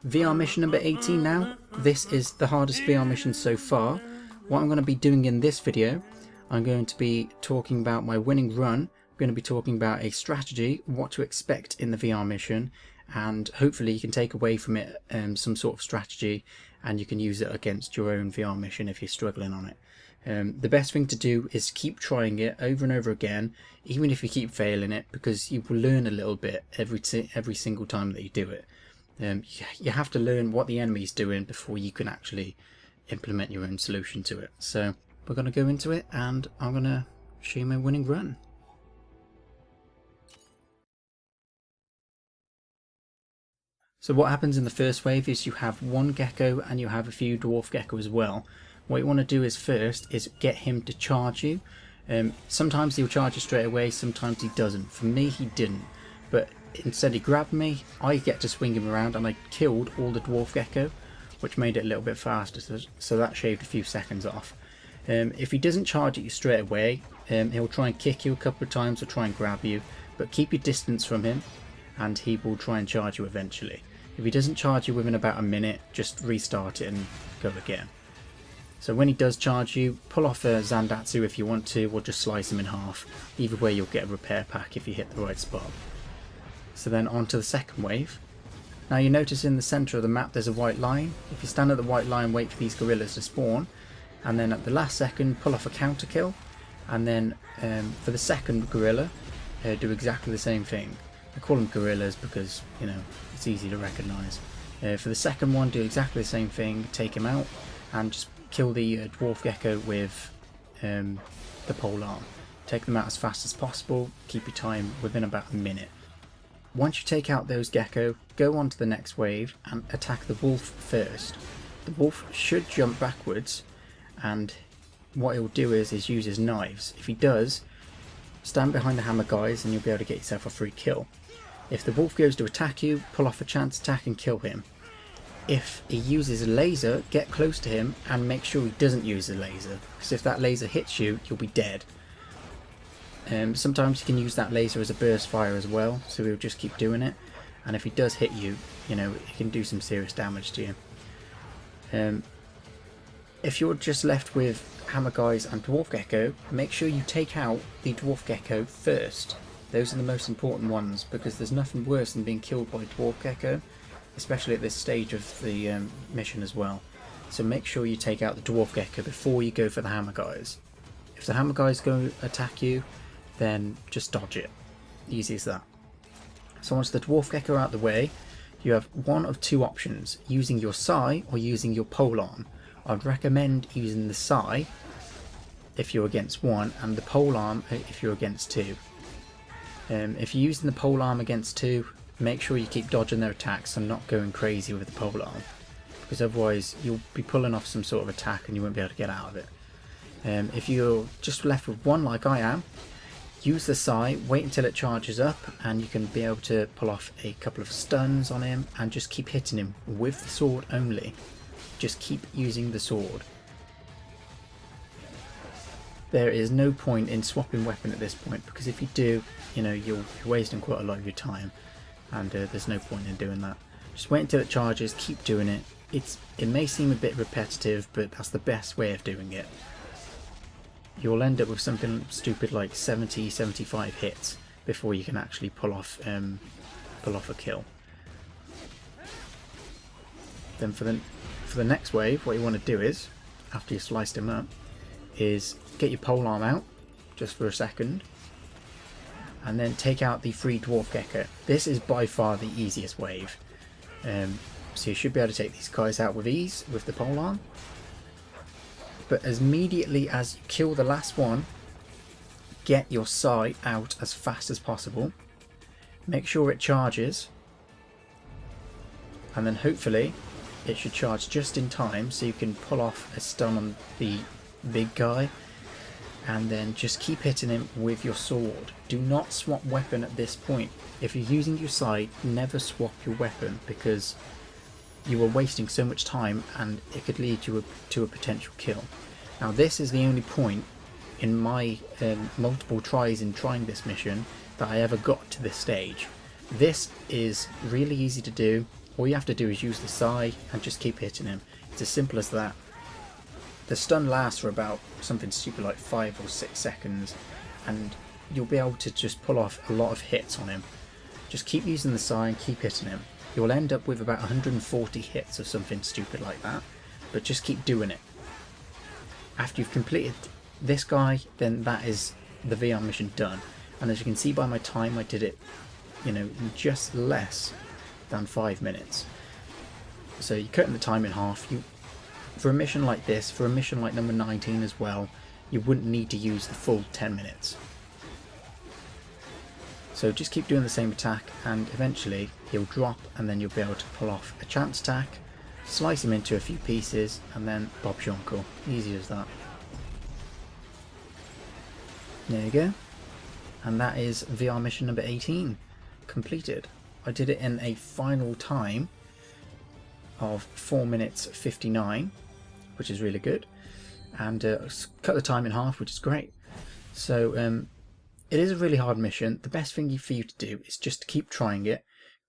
VR mission number 18 now. This is the hardest VR mission so far. What I'm going to be doing in this video, I'm going to be talking about my winning run. I'm going to be talking about a strategy, what to expect in the VR mission, and hopefully you can take away from it some sort of strategy and you can use it against your own VR mission if you're struggling on it. The best thing to do is keep trying it over and over again, even if you keep failing it, because you will learn a little bit every single time that you do it. You have to learn what the enemy's doing before you can actually implement your own solution to it. So we're going to go into it and I'm going to show you my winning run. So what happens in the first wave is you have one gecko and you have a few dwarf gecko as well. What you want to do is first is get him to charge you. Sometimes he'll charge you straight away, sometimes he doesn't. For me he didn't, but instead he grabbed me, I get to swing him around and I killed all the dwarf gecko, which made it a little bit faster, so that shaved a few seconds off. If he doesn't charge at you straight away, he'll try and kick you a couple of times or try and grab you, but keep your distance from him and he will try and charge you eventually. If he doesn't charge you within about a minute, just restart it and go again. So when he does charge you, pull off a Zandatsu if you want to, or just slice him in half. Either way you'll get a repair pack if you hit the right spot. So then on to the second wave. Now you notice in the centre of the map there's a white line. If you stand at the white line, wait for these gorillas to spawn, and then at the last second pull off a counter kill, and then for the second gorilla do exactly the same thing. I call them gorillas because, you know, it's easy to recognise. For the second one, do exactly the same thing, take him out and just kill the dwarf gecko with the pole arm. Take them out as fast as possible, keep your time within about a minute. Once you take out those gecko, go on to the next wave and attack the wolf first. The wolf should jump backwards, and what he'll do is use his knives. If he does, stand behind the hammer guys and you'll be able to get yourself a free kill. If the wolf goes to attack you, pull off a chance attack and kill him. If he uses a laser, get close to him and make sure he doesn't use a laser, because if that laser hits you, you'll be dead. Sometimes you can use that laser as a burst fire as well, so he'll just keep doing it, and if he does hit you, you know, it can do some serious damage to you. If you're just left with hammer guys and dwarf gecko, make sure you take out the dwarf gecko first. Those are the most important ones, because there's nothing worse than being killed by dwarf gecko, especially at this stage of the mission as well. So make sure you take out the dwarf gecko before you go for the hammer guys. If the hammer guys go attack you, then just dodge it. Easy as that. So once the dwarf gecko are out of the way, you have one of two options, using your sai or using your pole arm. I'd recommend using the sai if you're against one, and the pole arm if you're against two. If you're using the pole arm against two, make sure you keep dodging their attacks and not going crazy with the pole arm, because otherwise you'll be pulling off some sort of attack and you won't be able to get out of it. If you're just left with one like I am, use the sai, wait until it charges up and you can be able to pull off a couple of stuns on him and just keep hitting him with the sword only. Just keep using the sword. There is no point in swapping weapon at this point, because if you do, you know, you're wasting quite a lot of your time, and there's no point in doing that. Just wait until it charges, keep doing it. It may seem a bit repetitive, but that's the best way of doing it. You'll end up with something stupid like 70-75 hits before you can actually pull off a kill. Then for the next wave, what you want to do is, after you've sliced him up, is get your pole arm out just for a second, and then take out the free dwarf gecko. This is by far the easiest wave. So you should be able to take these guys out with ease with the pole arm. But as immediately as you kill the last one, get your sai out as fast as possible. Make sure it charges, and then hopefully it should charge just in time so you can pull off a stun on the big guy, and then just keep hitting him with your sword. Do not swap weapon at this point. If you're using your sai, never swap your weapon, because you are wasting so much time and it could lead you to a potential kill. Now this is the only point in my multiple tries in trying this mission that I ever got to this stage. This is really easy to do. all you have to do is use the Psy and just keep hitting him. It's as simple as that. The stun lasts for about something stupid like 5 or 6 seconds, and you'll be able to just pull off a lot of hits on him. Just keep using the Psy and keep hitting him. You'll end up with about 140 hits or something stupid like that, but just keep doing it. After you've completed this guy, then that is the VR mission done. And as you can see by my time, I did it, you know, in just less than 5 minutes. So you're cutting the time in half. For a mission like this, for a mission like number 19 as well, you wouldn't need to use the full 10 minutes. So just keep doing the same attack, and eventually he'll drop, and then you'll be able to pull off a chance attack, slice him into a few pieces, and then Bob's your uncle. Easy as that. There you go. And that is VR mission number 18 completed. I did it in a final time of 4 minutes 59, which is really good, and cut the time in half, which is great. So it is a really hard mission. The best thing for you to do is just keep trying it,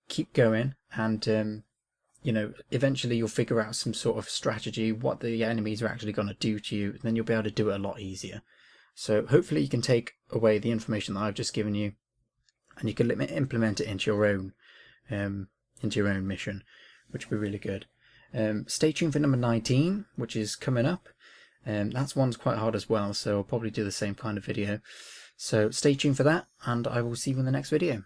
keep going, and you know, eventually you'll figure out some sort of strategy, what the enemies are actually going to do to you, and then you'll be able to do it a lot easier. So hopefully you can take away the information that I've just given you, and you can implement it into your own mission, which would be really good. Stay tuned for number 19, which is coming up. That's one's quite hard as well, so I'll probably do the same kind of video. So stay tuned for that, and I will see you in the next video.